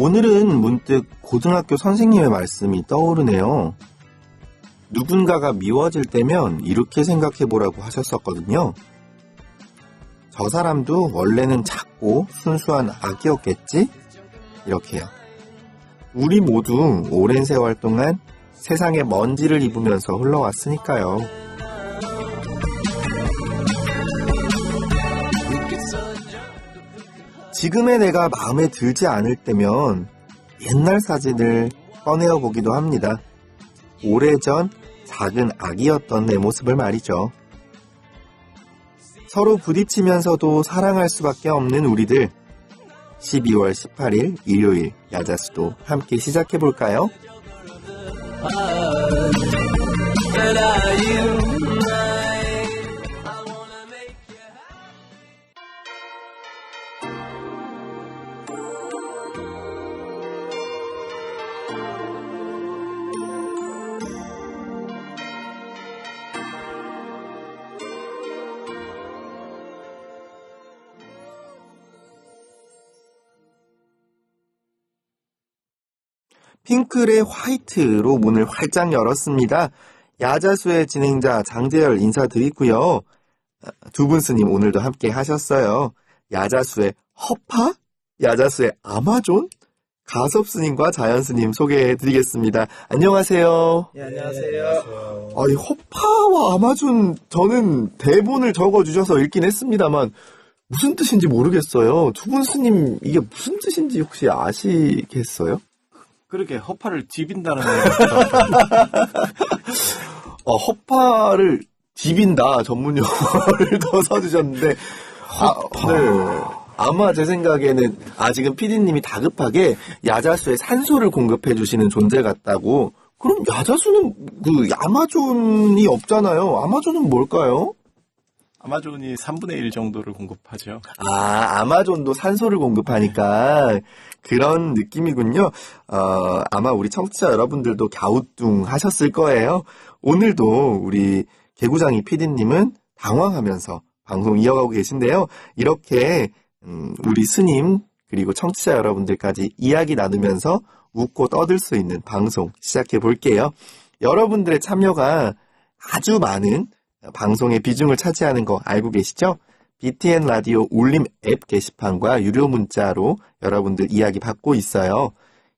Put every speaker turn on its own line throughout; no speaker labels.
오늘은 문득 고등학교 선생님의 말씀이 떠오르네요. 누군가가 미워질 때면 이렇게 생각해보라고 하셨었거든요. 저 사람도 원래는 작고 순수한 아기였겠지? 이렇게요. 우리 모두 오랜 세월 동안 세상에 먼지를 입으면서 흘러왔으니까요. 지금의 내가 마음에 들지 않을 때면 옛날 사진을 꺼내어 보기도 합니다. 오래전 작은 아기였던 내 모습을 말이죠. 서로 부딪히면서도 사랑할 수밖에 없는 우리들. 12월 18일 일요일 야자수도 함께 시작해볼까요? 핑클의 화이트로 문을 활짝 열었습니다. 야자수의 진행자 장재열 인사드리고요. 두 분 스님 오늘도 함께 하셨어요. 야자수의 허파? 야자수의 아마존? 가섭 스님과 자연 스님 소개해드리겠습니다. 안녕하세요.
네, 안녕하세요.
이 허파와 아마존 저는 대본을 적어주셔서 읽긴 했습니다만 무슨 뜻인지 모르겠어요. 두 분 스님 이게 무슨 뜻인지 혹시 아시겠어요?
그렇게 허파를 디빈다는
허파를 디빈다 전문 용어를 더 써주셨는데 네. 아마 제 생각에는 지금 PD님이 다급하게 야자수에 산소를 공급해 주시는 존재 같다고. 그럼 야자수는 그 아마존이 없잖아요. 아마존은 뭘까요?
아마존이 3분의 1 정도를 공급하죠.
아마존도 산소를 공급하니까 그런 느낌이군요. 아마 우리 청취자 여러분들도 갸우뚱 하셨을 거예요. 오늘도 우리 개구장이 PD님은 당황하면서 방송 이어가고 계신데요. 이렇게 우리 스님 그리고 청취자 여러분들까지 이야기 나누면서 웃고 떠들 수 있는 방송 시작해 볼게요. 여러분들의 참여가 아주 많은 방송의 비중을 차지하는 거 알고 계시죠? BTN 라디오 울림 앱 게시판과 유료 문자로 여러분들 이야기 받고 있어요.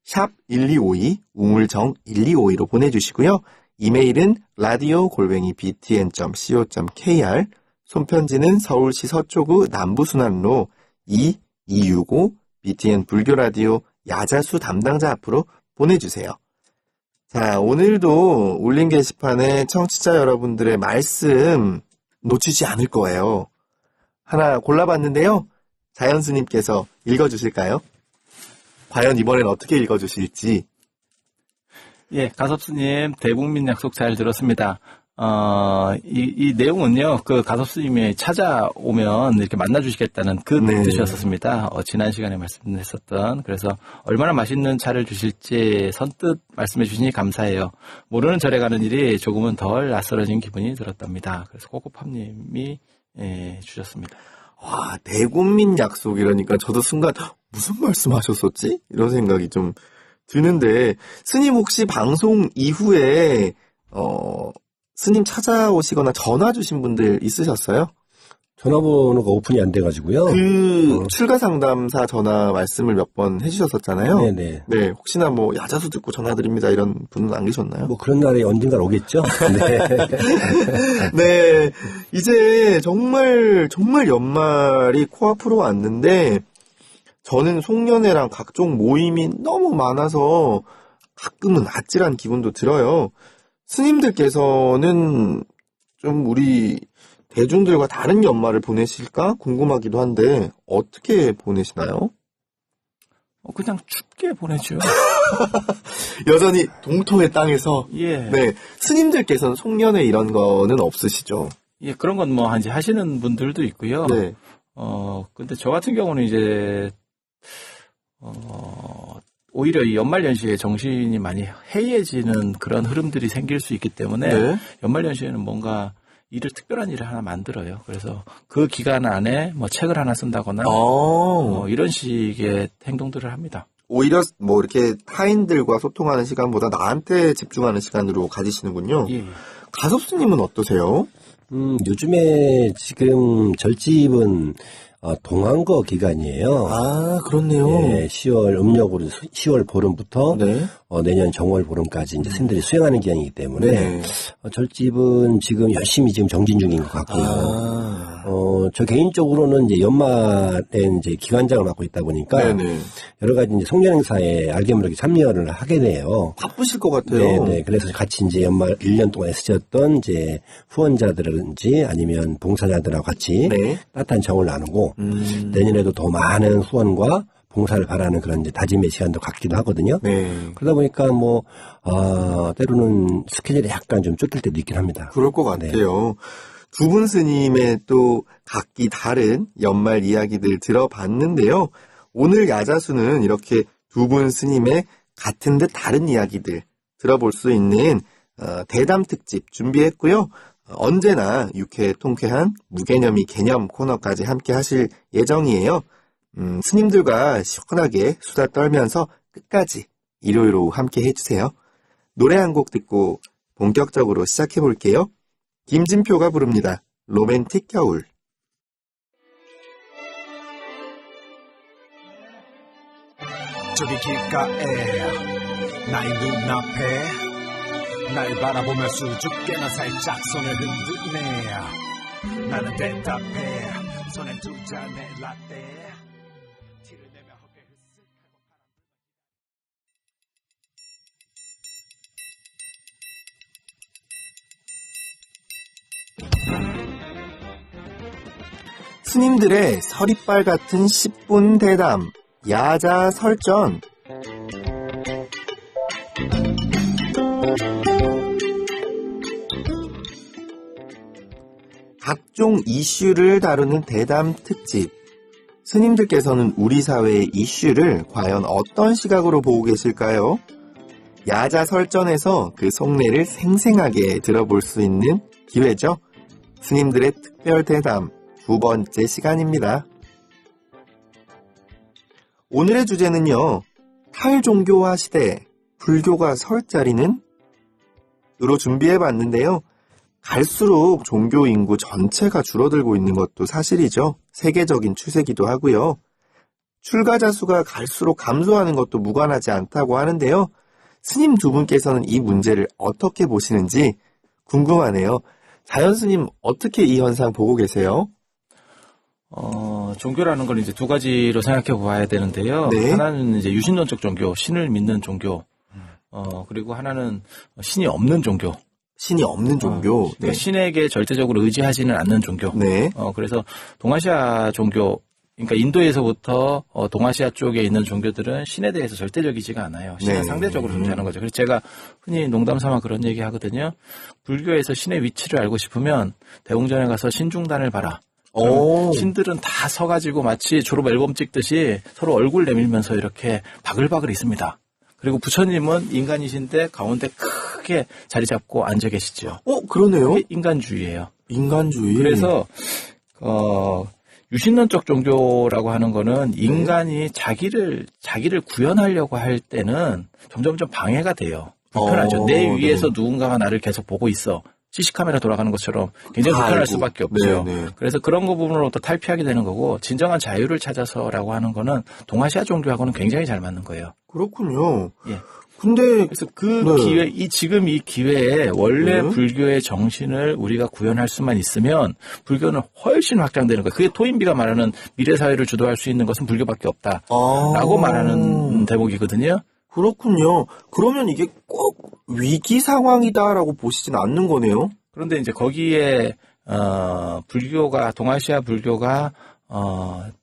샵 1252 우물정 1252로 보내주시고요. 이메일은 radio@btn.co.kr, 손편지는 서울시 서초구 남부순환로 2265 BTN 불교라디오 야자수 담당자 앞으로 보내주세요. 자, 오늘도 울림 게시판에 청취자 여러분들의 말씀 놓치지 않을 거예요. 하나 골라봤는데요. 자연스님께서 읽어주실까요? 과연 이번엔 어떻게 읽어주실지.
예, 가섭스님 대국민 약속 잘 들었습니다. 이 내용은요, 그 가섭스님이 찾아오면 이렇게 만나주시겠다는 그 뜻이었습니다. 지난 시간에 말씀했었던. 그래서 얼마나 맛있는 차를 주실지 선뜻 말씀해 주시니 감사해요. 모르는 절에 가는 일이 조금은 덜 낯설어진 기분이 들었답니다. 그래서 꼬꼬팜님이 주셨습니다.
와, 대국민 약속 이러니까 저도 순간 무슨 말씀하셨었지? 이런 생각이 좀 드는데, 스님 혹시 방송 이후에 스님 찾아오시거나 전화 주신 분들 있으셨어요?
전화번호가 오픈이 안 돼가지고요.
출가 상담사 전화 말씀을 몇 번 해주셨었잖아요.
네네.
네, 혹시나 뭐 야자수 듣고 전화드립니다 이런 분은 안 계셨나요?
뭐 그런 날이 언젠가 오겠죠. 네.
네, 이제 정말 연말이 코앞으로 왔는데 저는 송년회랑 각종 모임이 너무 많아서 가끔은 아찔한 기분도 들어요. 스님들께서는 좀 우리 대중들과 다른 연말을 보내실까 궁금하기도 한데 어떻게 보내시나요?
그냥 춥게 보내죠.
여전히 동토의 땅에서.
예.
네, 스님들께서는 송년회 이런 거는 없으시죠?
예, 그런 건 뭐 이제 하시는 분들도 있고요.
네.
근데 저 같은 경우는 이제 오히려 이 연말연시에 정신이 많이 해이해지는 그런 흐름들이 생길 수 있기 때문에
네.
연말연시에는 뭔가 특별한 일을 하나 만들어요. 그래서 그 기간 안에 뭐 책을 하나 쓴다거나 이런 식의 행동들을 합니다.
오히려 뭐 이렇게 타인들과 소통하는 시간보다 나한테 집중하는 시간으로 가지시는군요.
예.
가섭스님은 어떠세요?
요즘에 지금 절집은 동안거 기간이에요.
아, 그렇네요.
예, 10월 음력으로 10월 보름부터
네.
내년 정월 보름까지 이제 스님들이 수행하는 기간이기 때문에
네.
절집은 지금 열심히 지금 정진 중인 것 같고요.
아.
저 개인적으로는 이제 연말에 이제 기관장을 맡고 있다 보니까
네네.
여러 가지 이제 송년 행사에 알게 모르게 참여를 하게 돼요.
바쁘실 것 같아요.
네. 그래서 같이 이제 연말 1년 동안 애쓰셨던 이제 후원자들인지 아니면 봉사자들하고 같이
네.
따뜻한 정을 나누고 내년에도 더 많은 후원과 봉사를 바라는 그런 이제 다짐의 시간도 갖기도 하거든요.
네.
그러다 보니까 때로는 스케줄이 약간 좀 쫓길 때도 있긴 합니다.
그럴 것 같아요. 두 분 스님의 또 각기 다른 연말 이야기들 들어봤는데요. 오늘 야자수는 이렇게 두 분 스님의 같은 듯 다른 이야기들 들어볼 수 있는 대담 특집 준비했고요. 언제나 유쾌 통쾌한 무개념이 개념 코너까지 함께 하실 예정이에요. 스님들과 시원하게 수다 떨면서 끝까지 일요일 오후 함께 해주세요. 노래 한 곡 듣고 본격적으로 시작해 볼게요. 김진표가 부릅니다. 로맨틱 겨울.
저기 길가에 나의 눈앞에 날 바라보며 수줍게나 살짝 손을 흔드네. 나는 대답해 손에 두 잔의 라떼 티를 내며 헛게 흡습하고
스님들의 서리빨 같은 10분 대담, 야자 설전. 각종 이슈를 다루는 대담 특집. 스님들께서는 우리 사회의 이슈를 과연 어떤 시각으로 보고 계실까요? 야자 설전에서 그 속내를 생생하게 들어볼 수 있는 기회죠. 스님들의 특별 대담 두 번째 시간입니다. 오늘의 주제는요. 탈종교화 시대, 불교가 설 자리는? 으로 준비해봤는데요. 갈수록 종교 인구 전체가 줄어들고 있는 것도 사실이죠. 세계적인 추세기도 하고요. 출가자 수가 갈수록 감소하는 것도 무관하지 않다고 하는데요. 스님 두 분께서는 이 문제를 어떻게 보시는지 궁금하네요. 자연 스님 어떻게 이 현상 보고 계세요?
종교라는 걸 이제 두 가지로 생각해 봐야 되는데요.
네.
하나는 이제 유신론적 종교, 신을 믿는 종교. 그리고 하나는 신이 없는 종교.
신이 없는 종교.
그러니까 신에게 절대적으로 의지하지는 않는 종교.
네.
그래서 동아시아 종교, 그러니까 인도에서부터 동아시아 쪽에 있는 종교들은 신에 대해서 절대적이지가 않아요. 신은
네.
상대적으로 존재하는 거죠. 그래서 제가 흔히 농담 삼아 그런 얘기 하거든요. 불교에서 신의 위치를 알고 싶으면 대웅전에 가서 신중단을 봐라.
오.
신들은 다 서가지고 마치 졸업 앨범 찍듯이 서로 얼굴 내밀면서 이렇게 바글바글 있습니다. 그리고 부처님은 인간이신데 가운데 크게 자리 잡고 앉아 계시죠.
그러네요.
그게 인간주의예요.
인간주의.
그래서 유신론적 종교라고 하는 거는 인간이 자기를 구현하려고 할 때는 점점점 방해가 돼요. 불편하죠. 내 위에서 누군가가 나를 계속 보고 있어. CC카메라 돌아가는 것처럼 굉장히 불편할 수밖에 없죠.
네네.
그래서 그런 거 부분으로부터 탈피하게 되는 거고 진정한 자유를 찾아서라고 하는 거는 동아시아 종교하고는 굉장히 잘 맞는 거예요.
그렇군요.
예.
근데
그래서 그
네.
지금 이 기회에 원래
네.
불교의 정신을 우리가 구현할 수만 있으면 불교는 훨씬 확장되는 거예요. 그게 토인비가 말하는 미래 사회를 주도할 수 있는 것은 불교밖에 없다라고 말하는 대목이거든요.
그렇군요. 그러면 이게 꼭 위기 상황이다라고 보시진 않는 거네요.
그런데 이제 거기에 동아시아 불교가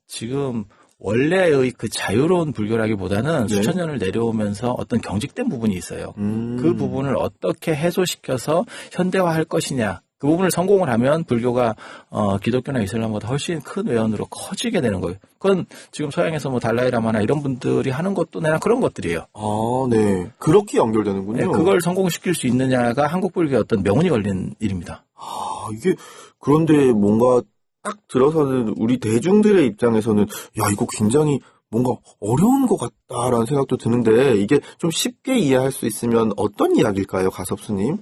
지금 원래의 그 자유로운 불교라기보다는
네.
수천 년을 내려오면서 어떤 경직된 부분이 있어요. 그 부분을 어떻게 해소시켜서 현대화할 것이냐. 그 부분을 성공을 하면 불교가 기독교나 이슬람보다 훨씬 큰 외연으로 커지게 되는 거예요. 그건 지금 서양에서 뭐 달라이라마나 이런 분들이 하는 것도 내나 그런 것들이에요.
아, 네. 그렇게 연결되는군요.
네, 그걸 성공시킬 수 있느냐가 한국 불교의 어떤 명운이 걸린 일입니다.
이게 그런데 뭔가 딱 들어서는 우리 대중들의 입장에서는 야, 이거 굉장히 뭔가 어려운 것 같다라는 생각도 드는데 이게 좀 쉽게 이해할 수 있으면 어떤 이야기일까요, 가섭스님?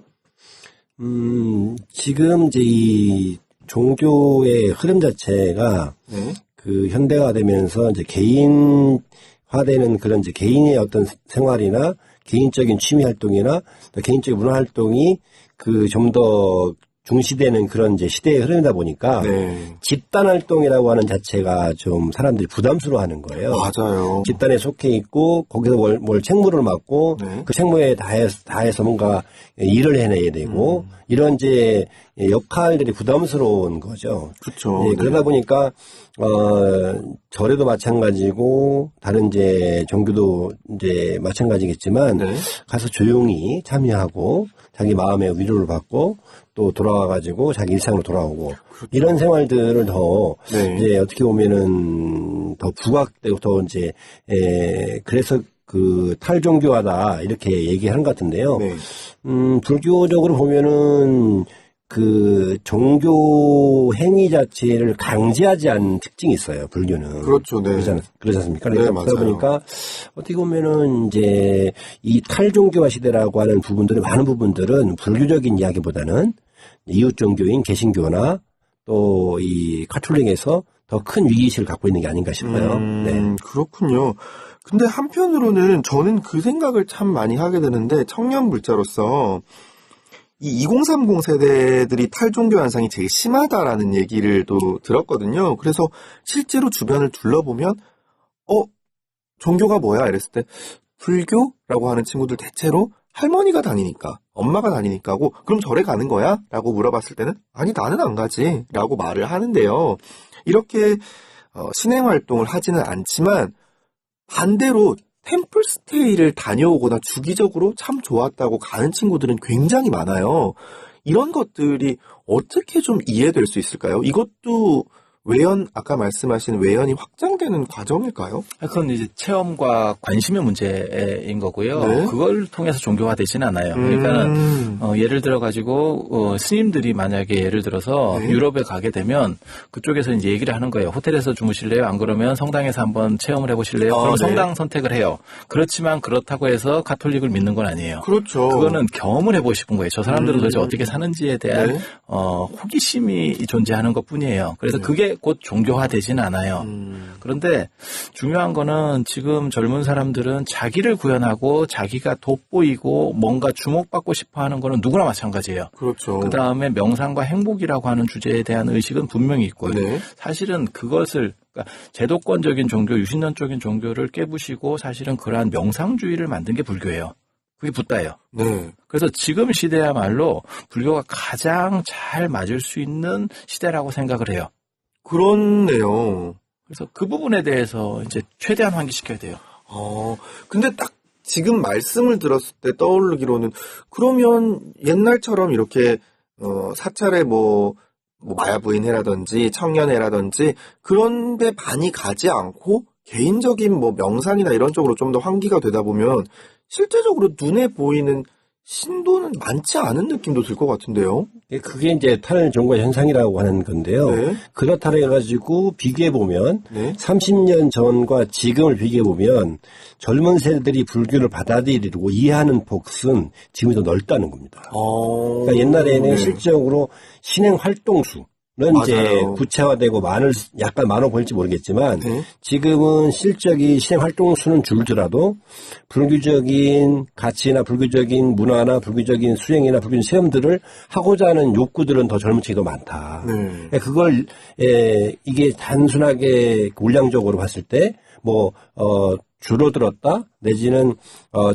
지금 이제 이 종교의 흐름 자체가
네.
그 현대화되면서 이제 개인화되는 그런 이제 개인의 어떤 생활이나 개인적인 취미 활동이나 개인적인 문화 활동이 그 좀 더 중시되는 그런 이제 시대의 흐름이다 보니까
네.
집단 활동이라고 하는 자체가 좀 사람들이 부담스러워하는 거예요.
맞아요.
집단에 속해 있고 거기서 뭘 책무를 맡고
네.
그 책무에 다해서 뭔가 일을 해내야 되고 이런 이제 역할들이 부담스러운 거죠.
그렇죠.
예, 그러다 보니까 절에도 마찬가지고 다른 이제 종교도 이제 마찬가지겠지만
네.
가서 조용히 참여하고 자기 마음의 위로를 받고 또 돌아와가지고 자기 일상으로 돌아오고 이런 생활들을 더
네.
이제 어떻게 보면은 더 부각되고 더 이제 그래서 그 탈종교화다 이렇게 얘기하는 것 같은데요.
네.
불교적으로 보면은 그 종교 행위 자체를 강제하지 않는 특징이 있어요. 불교는.
그렇죠. 네.
그러지 않습니까?
네,
그러다
맞아요.
보니까 어떻게 보면은 이제 이 탈종교화 시대라고 하는 부분들은 많은 부분들은 불교적인 이야기보다는 이웃 종교인 개신교나 또 이 카톨릭에서 더 큰 위기의식을 갖고 있는 게 아닌가 싶어요. 네.
그렇군요. 근데 한편으로는 저는 그 생각을 참 많이 하게 되는데 청년 불자로서 이 2030 세대들이 탈종교 현상이 제일 심하다라는 얘기를 또 들었거든요. 그래서 실제로 주변을 둘러보면 종교가 뭐야? 이랬을 때 불교라고 하는 친구들 대체로 할머니가 다니니까 엄마가 다니니까 하고 그럼 절에 가는 거야? 라고 물어봤을 때는 아니 나는 안 가지 라고 말을 하는데요. 이렇게 신행활동을 하지는 않지만 반대로 템플스테이를 다녀오거나 주기적으로 참 좋았다고 가는 친구들은 굉장히 많아요. 이런 것들이 어떻게 좀 이해될 수 있을까요? 이것도 아까 말씀하신 외연이 확장되는 과정일까요?
그건 이제 체험과 관심의 문제인 거고요.
네.
그걸 통해서 종교화되지는 않아요. 그러니까는 예를 들어 가지고 스님들이 만약에 예를 들어서
네.
유럽에 가게 되면 그쪽에서 이제 얘기를 하는 거예요. 호텔에서 주무실래요? 안 그러면 성당에서 한번 체험을 해보실래요? 그럼
네.
성당 선택을 해요. 그렇지만 그렇다고 해서 가톨릭을 믿는 건 아니에요.
그렇죠.
그거는 경험을 해보고 싶은 거예요. 저 사람들은 도대체 어떻게 사는지에 대한
네.
호기심이 존재하는 것뿐이에요. 그래서 그게 곧 종교화되지는 않아요. 그런데 중요한 거는 지금 젊은 사람들은 자기를 구현하고 자기가 돋보이고 뭔가 주목받고 싶어하는 거는 누구나 마찬가지예요.
그렇죠.
그 다음에 명상과 행복이라고 하는 주제에 대한 의식은 분명히 있고요.
네.
사실은 그것을 그러니까 제도권적인 종교, 유신론적인 종교를 깨부시고 사실은 그러한 명상주의를 만든 게 불교예요. 그게 붓다예요.
네.
그래서 지금 시대야말로 불교가 가장 잘 맞을 수 있는 시대라고 생각을 해요.
그렇네요.
그래서 그 부분에 대해서 이제 최대한 환기시켜야 돼요.
근데 딱 지금 말씀을 들었을 때 떠오르기로는 그러면 옛날처럼 이렇게 사찰에 뭐 마야부인회라든지 청년회라든지 그런 데 많이 가지 않고 개인적인 뭐 명상이나 이런 쪽으로 좀 더 환기가 되다 보면 실제적으로 눈에 보이는 신도는 많지 않은 느낌도 들 것 같은데요.
그게 이제 탈종교 현상이라고 하는 건데요.
네.
그렇다고 해가지고 비교해보면
네.
30년 전과 지금을 비교해보면 젊은 세대들이 불교를 받아들이고 이해하는 폭은 지금이 더 넓다는 겁니다. 그러니까 옛날에는
네.
실질적으로 신행 활동수 는 이제
맞아요.
구체화되고 약간 많아 보일지 모르겠지만
네.
지금은 실적인 시행 활동 수는 줄더라도 불교적인 가치나 불교적인 문화나 불교적인 수행이나 불교적인 체험들을 하고자 하는 욕구들은 더 젊은 층이 더 많다.
네.
그걸 이게 단순하게 물량적으로 봤을 때 줄어들었다 내지는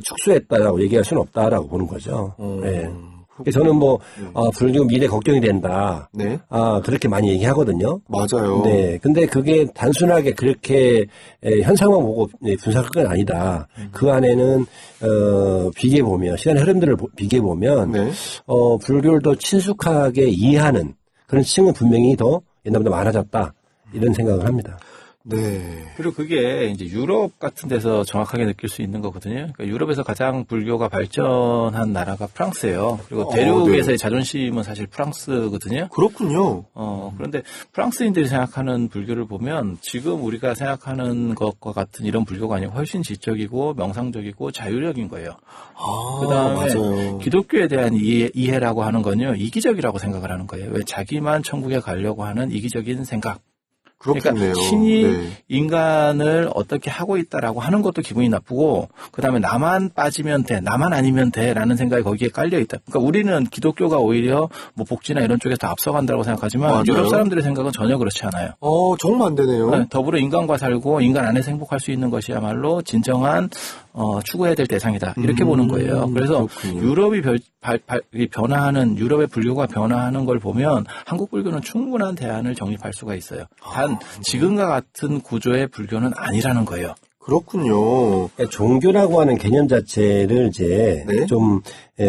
축소했다라고 얘기할 수는 없다라고 보는 거죠. 네. 저는 불교 미래 걱정이 된다.
네.
그렇게 많이 얘기하거든요.
맞아요.
네. 근데 그게 단순하게 그렇게 현상만 보고 분석할 건 아니다. 그 안에는, 비교해보면, 시간의 흐름들을 비교해보면,
네.
불교를 더 친숙하게 이해하는 그런 층은 분명히 더 옛날보다 많아졌다. 이런 생각을 합니다.
네.
그리고 그게 이제 유럽 같은 데서 정확하게 느낄 수 있는 거거든요. 그러니까 유럽에서 가장 불교가 발전한 나라가 프랑스예요. 그리고 대륙에서의
네.
자존심은 사실 프랑스거든요.
그렇군요.
그런데 프랑스인들이 생각하는 불교를 보면 지금 우리가 생각하는 것과 같은 이런 불교가 아니고 훨씬 지적이고 명상적이고 자유력인 거예요. 그다음에
맞아요.
기독교에 대한 이해라고 하는 건요. 이기적이라고 생각을 하는 거예요. 왜 자기만 천국에 가려고 하는 이기적인 생각.
그렇겠네요.
그러니까 신이
네.
인간을 어떻게 하고 있다라고 하는 것도 기분이 나쁘고 그다음에 나만 빠지면 돼, 나만 아니면 돼라는 생각이 거기에 깔려 있다. 그러니까 우리는 기독교가 오히려 뭐 복지나 이런 쪽에서 더 앞서간다고 생각하지만
맞아요.
유럽 사람들의 생각은 전혀 그렇지 않아요.
정반대네요.
네, 더불어 인간과 살고 인간 안에서 행복할 수 있는 것이야말로 진정한 추구해야 될 대상이다. 이렇게 보는 거예요. 그래서
그렇군요.
유럽이 변화하는 유럽의 불교가 변화하는 걸 보면 한국 불교는 충분한 대안을 정립할 수가 있어요. 단 지금과 같은 구조의 불교는 아니라는 거예요.
그렇군요.
그러니까 종교라고 하는 개념 자체를 이제
네.
좀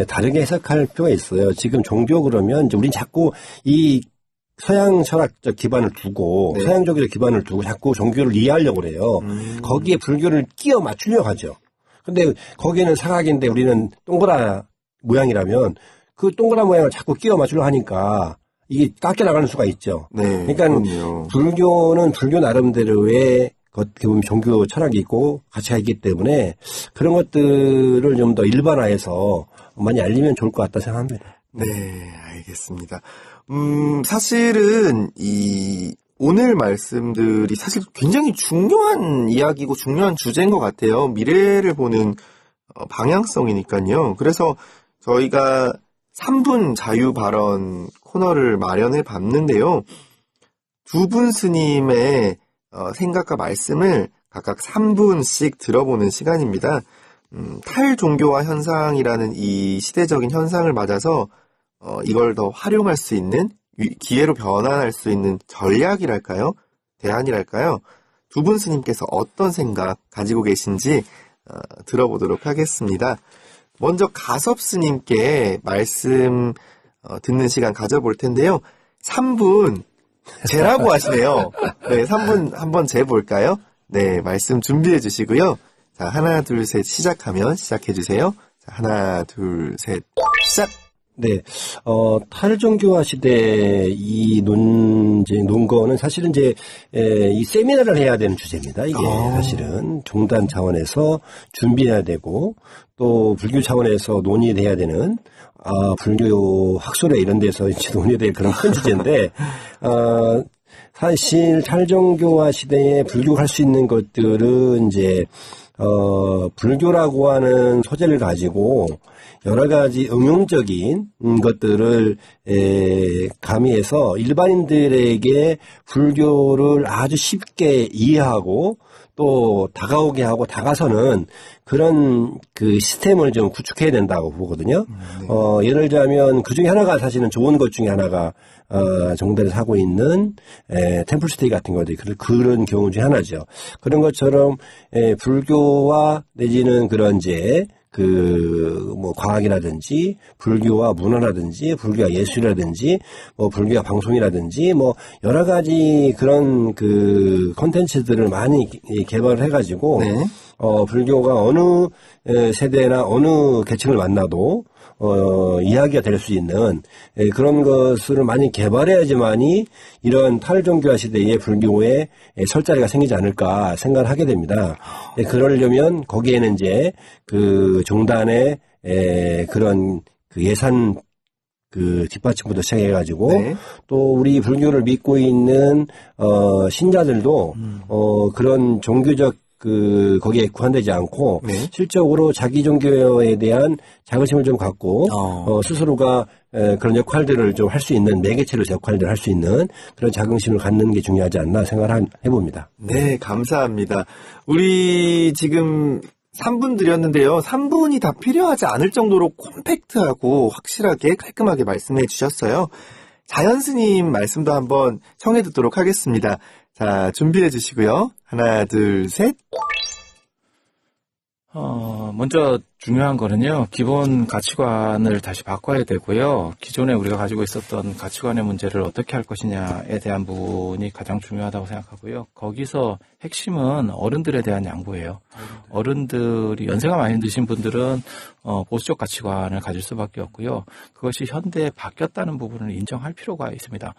다르게 해석할 필요가 있어요. 지금 종교 그러면 이제 우린 자꾸 이 서양 철학적 기반을 두고
네.
서양적인 기반을 두고 자꾸 종교를 이해하려고 그래요. 거기에 불교를 끼워 맞추려고 하죠. 근데 거기는 사각인데 우리는 동그라 모양이라면 그 동그란 모양을 자꾸 끼워 맞추려고 하니까 이게 깎여 나가는 수가 있죠.
네.
그러니까
그럼요.
불교는 불교 나름대로의 어떻게 보면 종교 철학이 있고 가치가 있기 때문에 그런 것들을 좀 더 일반화해서 많이 알리면 좋을 것 같다 생각합니다.
네, 알겠습니다. 사실은 오늘 말씀들이 사실 굉장히 중요한 이야기고 중요한 주제인 것 같아요. 미래를 보는 방향성이니까요. 그래서 저희가 3분 자유 발언 코너를 마련해 봤는데요. 두 분 스님의 생각과 말씀을 각각 3분씩 들어보는 시간입니다. 탈종교화 현상이라는 이 시대적인 현상을 맞아서 이걸 더 활용할 수 있는 기회로 변환할 수 있는 전략이랄까요? 대안이랄까요? 두 분 스님께서 어떤 생각 가지고 계신지 들어보도록 하겠습니다. 먼저 가섭 스님께 말씀 듣는 시간 가져볼 텐데요. 3분 재라고 하시네요. 네, 3분 한번 재볼까요? 네, 말씀 준비해 주시고요. 자, 하나, 둘, 셋 시작하면 시작해 주세요. 자, 하나, 둘, 셋 시작!
네, 탈종교화 시대 이 논거는 사실은 이제, 이 세미나를 해야 되는 주제입니다. 이게 사실은 종단 차원에서 준비해야 되고, 또 불교 차원에서 논의해야 되는, 불교 학술회 이런 데서 이제 논의해야 될 그런 큰 주제인데, 사실 탈종교화 시대에 불교가 할 수 있는 것들은 이제, 불교라고 하는 소재를 가지고 여러 가지 응용적인 것들을 가미해서 일반인들에게 불교를 아주 쉽게 이해하고 또 다가오게 하고 다가서는 그런 그 시스템을 좀 구축해야 된다고 보거든요. 예를 들자면 그 중에 하나가 사실은 좋은 것 중에 하나가 정달에서 하고 있는 템플스테이 같은 것들이 그런 경우 중에 하나죠. 그런 것처럼 불교와 내지는 그런 이제 뭐 과학이라든지 불교와 문화라든지 불교와 예술이라든지 뭐 불교와 방송이라든지 뭐 여러 가지 그런 그 콘텐츠들을 많이 개발을 해가지고
네.
불교가 어느 세대나 어느 계층을 만나도 이야기가 될 수 있는 그런 것을 많이 개발해야지만이 이런 탈종교화 시대의 불교에 설 자리가 생기지 않을까 생각을 하게 됩니다. 그러려면 거기에는 이제 그 종단의 그런 그 예산 그 뒷받침부터 시작해가지고
네.
또 우리 불교를 믿고 있는 신자들도 그런 종교적 거기에 구한되지 않고,
네.
실적으로 자기 종교에 대한 자긍심을 좀 갖고, 스스로가 그런 역할들을 좀 할 수 있는, 매개체로서 역할들을 할 수 있는 그런 자긍심을 갖는 게 중요하지 않나 생각을 해봅니다.
네, 감사합니다. 우리 지금 3분 드렸는데요. 3분이 다 필요하지 않을 정도로 콤팩트하고 확실하게 깔끔하게 말씀해 주셨어요. 자연 스님 말씀도 한번 청해 듣도록 하겠습니다. 자, 준비해 주시고요. 하나, 둘, 셋.
먼저 중요한 거는요, 기본 가치관을 다시 바꿔야 되고요. 기존에 우리가 가지고 있었던 가치관의 문제를 어떻게 할 것이냐에 대한 부분이 가장 중요하다고 생각하고요. 거기서 핵심은 어른들에 대한 양보예요. 어른들이 연세가 많이 드신 분들은 보수적 가치관을 가질 수밖에 없고요. 그것이 현대에 바뀌었다는 부분을 인정할 필요가 있습니다.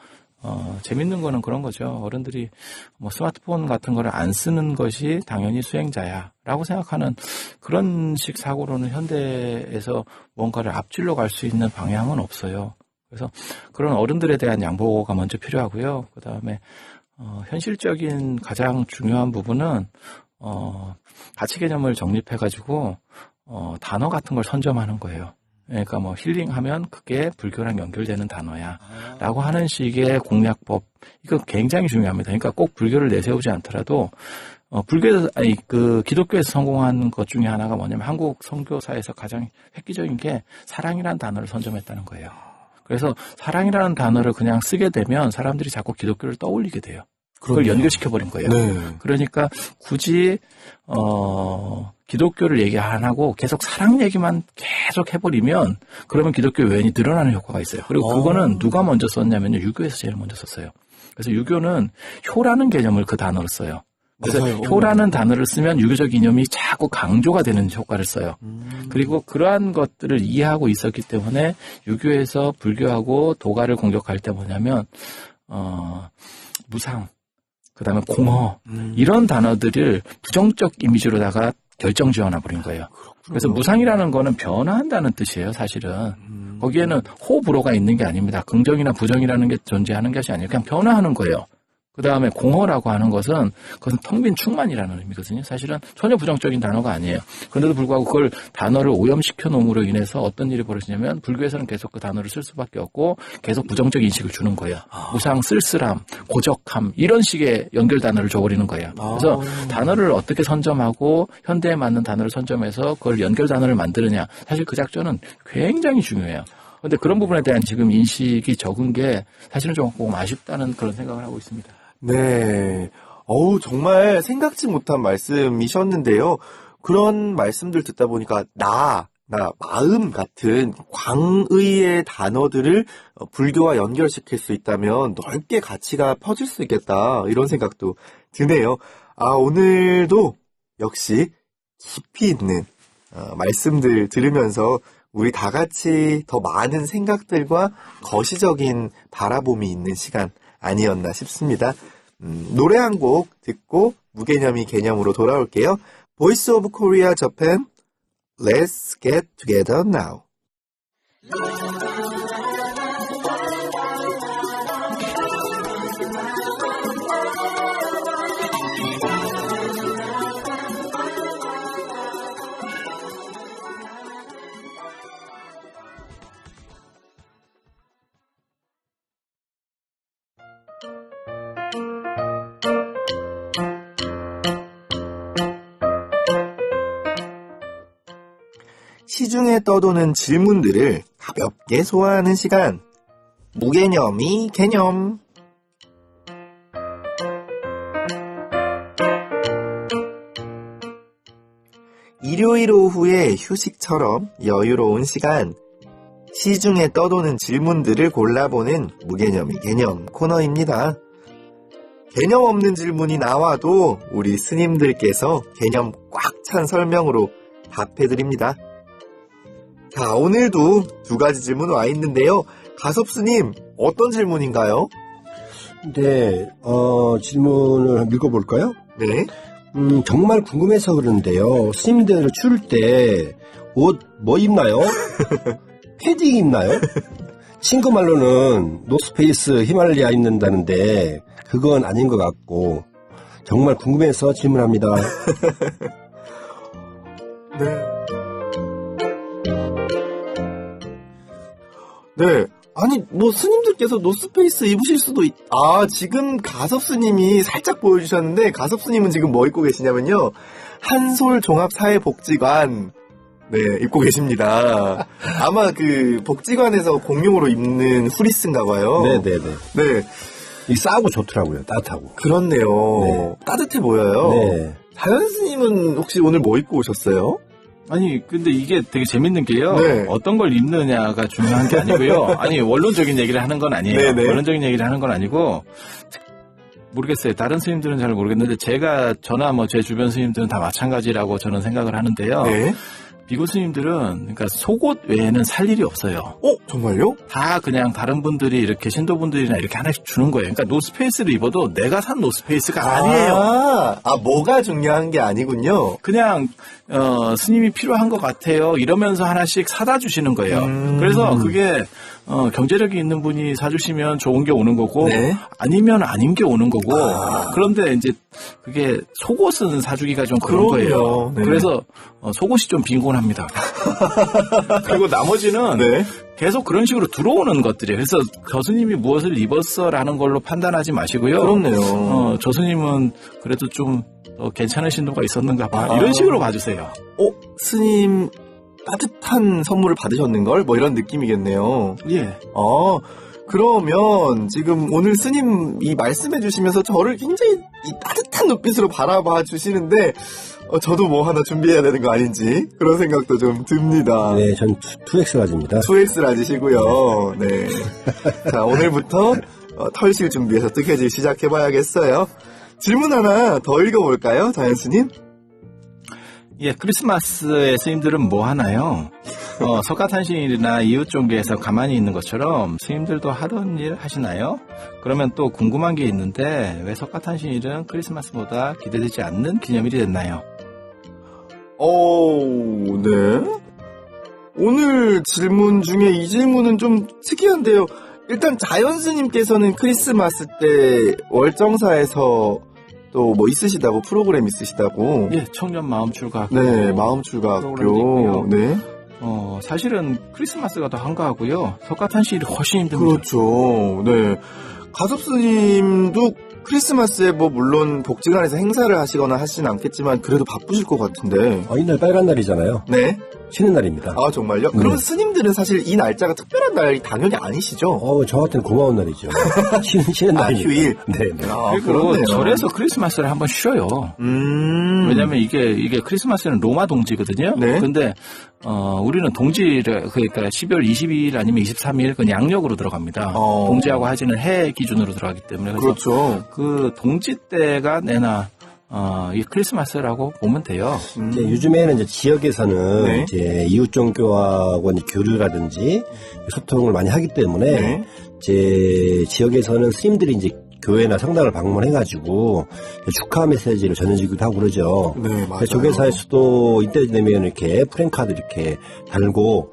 재밌는 거는 그런 거죠. 어른들이 뭐 스마트폰 같은 거를 안 쓰는 것이 당연히 수행자야라고 생각하는 그런 식 사고로는 현대에서 뭔가를 앞질러 갈 수 있는 방향은 없어요. 그래서 그런 어른들에 대한 양보가 먼저 필요하고요. 그 다음에 현실적인 가장 중요한 부분은 가치 개념을 정립해가지고 단어 같은 걸 선점하는 거예요. 그러니까 뭐 힐링하면 그게 불교랑 연결되는 단어야 라고 하는 식의 공략법, 이거 굉장히 중요합니다. 그러니까 꼭 불교를 내세우지 않더라도 불교에서 기독교에서 성공한 것 중에 하나가 뭐냐면 한국 선교사에서 가장 획기적인 게 사랑이라는 단어를 선점했다는 거예요. 그래서 사랑이라는 단어를 그냥 쓰게 되면 사람들이 자꾸 기독교를 떠올리게 돼요. 그걸 연결시켜버린 거예요. 네. 그러니까 굳이 기독교를 얘기 안 하고 계속 사랑 얘기만 계속 해버리면 그러면 기독교 외연이 늘어나는 효과가 있어요. 그리고 그거는 누가 먼저 썼냐면요. 유교에서 제일 먼저 썼어요. 그래서 유교는 효라는 개념을 그 단어로 써요. 그래서 맞아요. 효라는 단어를 쓰면 유교적 이념이 자꾸 강조가 되는 효과를 써요. 그리고 그러한 것들을 이해하고 있었기 때문에 유교에서 불교하고 도가를 공격할 때 뭐냐면 무상, 그다음에 공허 이런 단어들을 부정적 이미지로다가 결정 지어놔 버린 거예요. 그래서 무상이라는 거는 변화한다는 뜻이에요, 사실은. 거기에는 호불호가 있는 게 아닙니다. 긍정이나 부정이라는 게 존재하는 것이 아니에요. 그냥 변화하는 거예요. 그 다음에 공허라고 하는 것은 그것은 텅 빈 충만이라는 의미거든요. 사실은 전혀 부정적인 단어가 아니에요. 그런데도 불구하고 그걸 단어를 오염시켜 놓음으로 인해서 어떤 일이 벌어지냐면 불교에서는 계속 그 단어를 쓸 수밖에 없고 계속 부정적 인식을 주는 거예요. 무상, 쓸쓸함, 고적함 이런 식의 연결 단어를 줘버리는 거예요. 그래서 단어를 어떻게 선점하고 현대에 맞는 단어를 선점해서 그걸 연결 단어를 만드느냐, 사실 그 작전은 굉장히 중요해요. 그런데 그런 부분에 대한 지금 인식이 적은 게 사실은 조금 아쉽다는 그런 생각을 하고 있습니다.
네. 정말 생각지 못한 말씀이셨는데요. 그런 말씀들 듣다 보니까 마음 같은 광의의 단어들을 불교와 연결시킬 수 있다면 넓게 가치가 퍼질 수 있겠다. 이런 생각도 드네요. 오늘도 역시 깊이 있는 말씀들 들으면서 우리 다 같이 더 많은 생각들과 거시적인 바라봄이 있는 시간 아니었나 싶습니다. 노래 한 곡 듣고 무개념이 개념으로 돌아올게요. Voice of Korea Japan, Let's Get Together Now. 시중에 떠도는 질문들을 가볍게 소화하는 시간. 무개념이 개념. 일요일 오후의 휴식처럼 여유로운 시간. 시중에 떠도는 질문들을 골라보는 무개념이 개념 코너입니다. 개념 없는 질문이 나와도 우리 스님들께서 개념 꽉 찬 설명으로 답해드립니다. 자, 오늘도 두 가지 질문 와 있는데요. 가섭스님, 어떤 질문인가요?
네, 질문을 한번 읽어볼까요?
네.
정말 궁금해서 그러는데요. 스님들 추울 때 옷 뭐 입나요? 패딩 입나요? 친구 말로는 노스페이스 히말라야 입는다는데 그건 아닌 것 같고 정말 궁금해서 질문합니다.
네. 네. 아니, 스님들께서 노스페이스 입으실 수도 지금 가섭스님이 살짝 보여주셨는데, 가섭스님은 지금 뭐 입고 계시냐면요. 한솔 종합사회복지관, 네, 입고 계십니다. 아마 복지관에서 공용으로 입는 후리스인가 봐요.
네네네.
네.
이 싸고 좋더라고요, 따뜻하고.
그렇네요.
네.
따뜻해 보여요.
네.
자연스님은 혹시 오늘 뭐 입고 오셨어요?
아니, 근데 이게 되게 재밌는 게요.
네.
어떤 걸 입느냐가 중요한 게 아니고요. 아니, 원론적인 얘기를 하는 건 아니에요.
네네.
원론적인 얘기를 하는 건 아니고, 모르겠어요. 다른 스님들은 잘 모르겠는데, 제가, 저나 뭐 제 주변 스님들은 다 마찬가지라고 저는 생각을 하는데요.
네.
비구 스님들은, 그러니까 속옷 외에는 살 일이 없어요.
정말요?
다 그냥 다른 분들이 이렇게 신도분들이나 이렇게 하나씩 주는 거예요. 그러니까 노스페이스를 입어도 내가 산 노스페이스가 아니에요.
뭐가 중요한 게 아니군요.
그냥 스님이 필요한 것 같아요. 이러면서 하나씩 사다 주시는 거예요. 그래서 그게 경제력이 있는 분이 사주시면 좋은 게 오는 거고
네.
아니면 아닌 게 오는 거고 그런데 이제 그게 속옷은 사주기가 좀 그런
그럼요.
거예요.
네.
그래서 속옷이 좀 빈곤합니다. 그리고 나머지는
네.
계속 그런 식으로 들어오는 것들이에요. 그래서 저 스님이 무엇을 입었어라는 걸로 판단하지 마시고요.
그렇네요.
저 스님은 그래도 좀 더 괜찮은 신도가 있었는가 봐. 이런 식으로 봐주세요.
스님 따뜻한 선물을 받으셨는걸? 뭐 이런 느낌이겠네요.
예.
그러면 지금 오늘 스님이 말씀해 주시면서 저를 굉장히 이 따뜻한 눈빛으로 바라봐 주시는데 저도 뭐 하나 준비해야 되는 거 아닌지 그런 생각도 좀 듭니다.
네, 전 2X 라지입니다.
2X 라지시고요. 네. 자, 오늘부터 털실 준비해서 뜨개질 시작해봐야겠어요. 질문 하나 더 읽어볼까요, 자연 스님?
예, 크리스마스에 스님들은 뭐 하나요? 석가탄신일이나 이웃 종교에서 가만히 있는 것처럼 스님들도 하던 일 하시나요? 그러면 또 궁금한 게 있는데 왜 석가탄신일은 크리스마스보다 기대되지 않는 기념일이 됐나요?
네. 오늘 질문 중에 이 질문은 좀 특이한데요. 일단 자연 스님께서는 크리스마스 때 월정사에서 또 뭐 있으시다고 프로그램 있으시다고.
예, 청년 마음 출가학교.
네, 마음 출가학교. 네.
사실은 크리스마스가 더 한가하고요. 석가탄신일이 훨씬 힘듭니다.
그렇죠. 네. 가섭스님도 크리스마스에 뭐 물론 복지관에서 행사를 하시거나 하시진 않겠지만 그래도 바쁘실 것 같은데.
이날 빨간 날이잖아요.
네.
쉬는 날입니다.
정말요? 그럼 스님들은 사실 이 날짜가 특별한 날이 당연히 아니시죠?
저한테는 고마운 날이죠. 쉬는 날이니까.
휴일.
네.
그리고
그렇네요.
절에서 크리스마스를 한번 쉬어요. 왜냐면 이게 크리스마스는 로마 동지거든요.
네.
근데 우리는 동지를 그러니까 12월 22일 아니면 23일 그 양력으로 들어갑니다. 동지하고 하지는 해 기준으로 들어가기 때문에
그렇죠.
그 동지 때가 내나 이 크리스마스라고 보면 돼요.
이제 요즘에는 이제 지역에서는
네.
이제 이웃 종교하고 이제 교류라든지 소통을 많이 하기 때문에
네.
이제 지역에서는 스님들이 이제 교회나 성당을 방문해가지고 축하 메시지를 전해주기도 하고 그러죠.
네, 맞아요.
조계사에서도 이때 되면 이렇게 프랭카드 이렇게 달고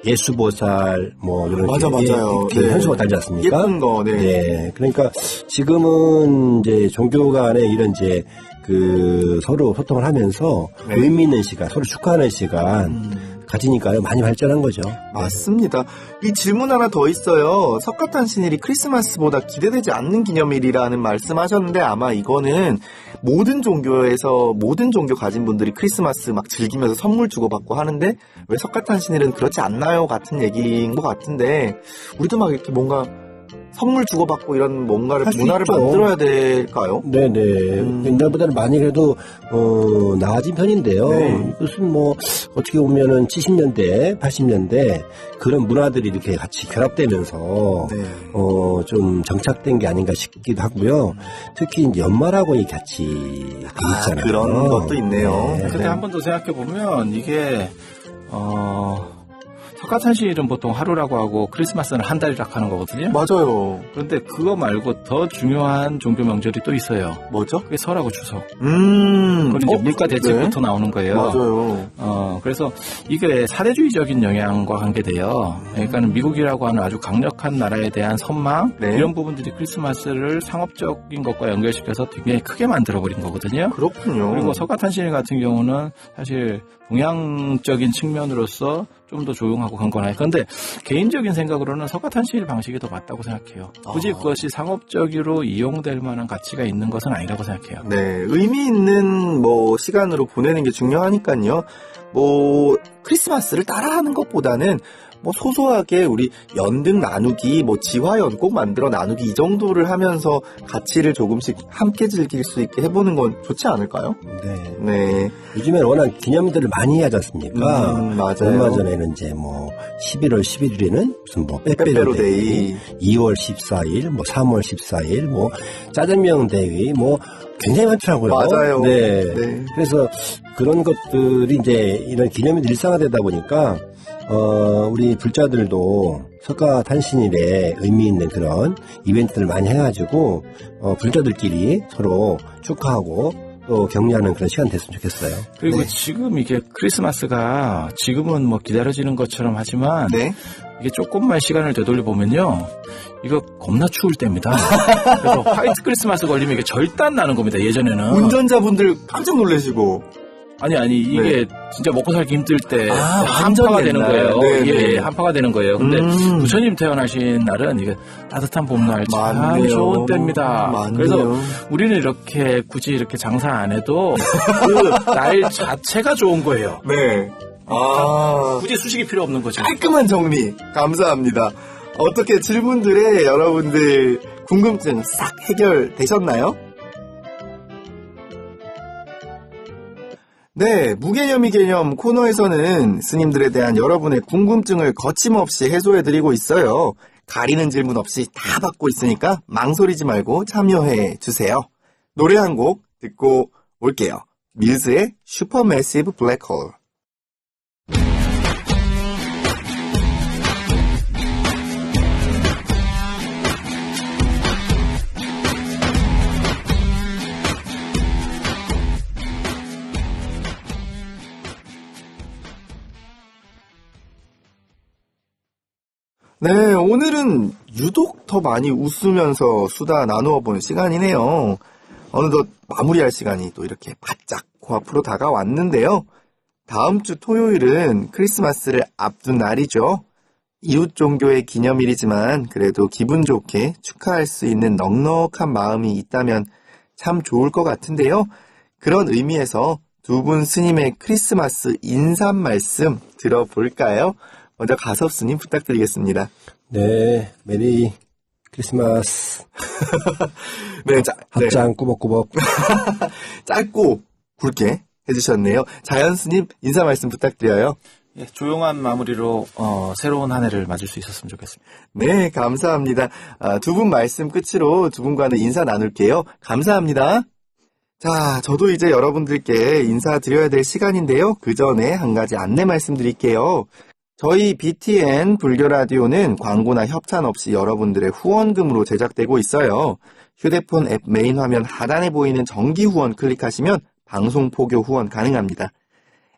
예수보살 뭐 이런
맞아요.
이렇게 현수막 달지 않습니까?
예쁜 거. 네.
네. 그러니까 지금은 이제 종교 간에 이런 이제 그 서로 소통을 하면서
네.
의미 있는 시간, 서로 축하하는 시간 가지니까요. 많이 발전한 거죠.
맞습니다. 이 질문 하나 더 있어요. 석가탄신일이 크리스마스보다 기대되지 않는 기념일이라는 말씀하셨는데 아마 이거는 모든 종교에서 모든 종교 가진 분들이 크리스마스 막 즐기면서 선물 주고받고 하는데 왜 석가탄신일은 그렇지 않나요? 같은 얘기인 것 같은데 우리도 막 이렇게 뭔가 선물 주고받고 이런 뭔가를
할수
문화를
있죠.
만들어야 될까요?
네네. 옛날보다는 많이 그래도, 나아진 편인데요.
네.
무슨 뭐, 어떻게 보면은 70년대, 80년대 그런 문화들이 이렇게 같이 결합되면서,
네.
좀 정착된 게 아닌가 싶기도 하고요. 특히 이제 연말하고 같이 있잖아요.
그런 것도 있네요.
네.
근데 한 번 더 생각해 보면 이게 석가탄신일은 보통 하루라고 하고 크리스마스는 한 달이라고 하는 거거든요.
맞아요.
그런데 그거 말고 더 중요한 종교 명절이 또 있어요.
뭐죠?
그게 설하고 추석. 그건 이제 물가 대책부터 나오는 거예요.
맞아요.
그래서 이게 사대주의적인 영향과 관계돼요. 그러니까 미국이라고 하는 아주 강력한 나라에 대한 선망
네.
이런 부분들이 크리스마스를 상업적인 것과 연결시켜서 굉장히 크게 만들어버린 거거든요.
그렇군요.
그리고 석가탄신일 같은 경우는 사실 동양적인 측면으로서 좀 더 조용하고 건건해요. 그런데 개인적인 생각으로는 석가탄신일 방식이 더 맞다고 생각해요. 굳이 그것이 상업적으로 이용될 만한 가치가 있는 것은 아니라고 생각해요.
네, 의미 있는 뭐 시간으로 보내는 게 중요하니까요. 뭐 크리스마스를 따라하는 것보다는 뭐 소소하게 우리 연등 나누기, 뭐 지화연 꼭 만들어 나누기 이 정도를 하면서 가치를 조금씩 함께 즐길 수 있게 해보는 건 좋지 않을까요?
네.
네.
요즘에는 워낙 기념일들을 많이 하지 않습니까?
맞아요.
얼마 전에는 이제 뭐 11월 11일에는 무슨 뭐 빼빼로 데이, 2월 14일, 뭐 3월 14일, 뭐 짜장면 데이, 뭐 굉장히 많더라고요.
맞아요.
네.
네.
그래서 그런 것들이 이제 이런 기념일이 일상화되다 보니까 우리 불자들도 석가탄신일에 의미 있는 그런 이벤트를 많이 해가지고 불자들끼리 서로 축하하고 또 격려하는 그런 시간 됐으면 좋겠어요.
그리고
네.
지금 이게 크리스마스가 지금은 뭐 기다려지는 것처럼 하지만
네.
이게 조금만 시간을 되돌려 보면요, 이거 겁나 추울 때입니다. 그래서 화이트 크리스마스 걸리면 이게 절단 나는 겁니다. 예전에는
운전자분들 깜짝 놀라시고.
아니 이게 진짜 먹고 살기 힘들 때
완전
한파가 되는
옛날.
거예요.
네네.
예, 한파가 되는 거예요. 근데 부처님 태어나신 날은 이게 따뜻한 봄날 참
맞네요.
좋은 때입니다.
맞네요.
그래서 우리는 이렇게 굳이 이렇게 장사 안 해도 그 날 자체가 좋은 거예요.
네.
굳이 수식이 필요 없는 거죠.
깔끔한 정리. 감사합니다. 어떻게 질문들에 여러분들 궁금증 싹 해결되셨나요? 네, 무개념이 개념 코너에서는 스님들에 대한 여러분의 궁금증을 거침없이 해소해드리고 있어요. 가리는 질문 없이 다 받고 있으니까 망설이지 말고 참여해 주세요. 노래 한 곡 듣고 올게요. 밀즈의 슈퍼매시브 블랙홀. 네, 오늘은 유독 더 많이 웃으면서 수다 나누어 보는 시간이네요. 어느덧 마무리할 시간이 또 이렇게 바짝 코앞으로 다가왔는데요. 다음 주 토요일은 크리스마스를 앞둔 날이죠. 이웃 종교의 기념일이지만 그래도 기분 좋게 축하할 수 있는 넉넉한 마음이 있다면 참 좋을 것 같은데요. 그런 의미에서 두 분 스님의 크리스마스 인사 말씀 들어볼까요? 먼저 가섭 스님 부탁드리겠습니다.
네, 메리 크리스마스.
네,
합장 꾸벅꾸벅.
짧고 굵게 해주셨네요. 자연 스님 인사 말씀 부탁드려요.
예, 조용한 마무리로 새로운 한 해를 맞을 수 있었으면 좋겠습니다.
네, 감사합니다. 두 분 말씀 끝으로 두 분과는 인사 나눌게요. 감사합니다. 자, 저도 이제 여러분들께 인사드려야 될 시간인데요. 그 전에 한 가지 안내 말씀드릴게요. 저희 BTN 불교라디오는 광고나 협찬 없이 여러분들의 후원금으로 제작되고 있어요. 휴대폰 앱 메인 화면 하단에 보이는 정기 후원 클릭하시면 방송 포교 후원 가능합니다.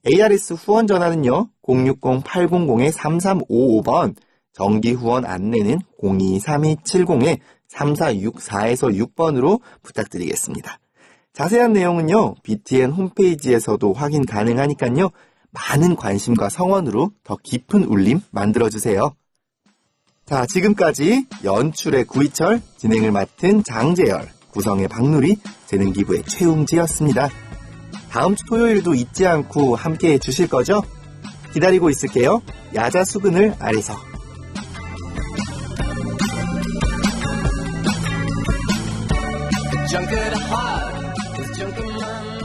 ARS 후원 전화는요. 060-800-3355번, 정기 후원 안내는 023270-3464에서 6번으로 부탁드리겠습니다. 자세한 내용은요. BTN 홈페이지에서도 확인 가능하니까요. 많은 관심과 성원으로 더 깊은 울림 만들어주세요. 자, 지금까지 연출의 구이철, 진행을 맡은 장재열, 구성의 박누리, 재능기부의 최웅지였습니다. 다음 주 토요일도 잊지 않고 함께해 주실 거죠? 기다리고 있을게요. 야자수근을 아래서.
Junk of the heart is junk of my mind.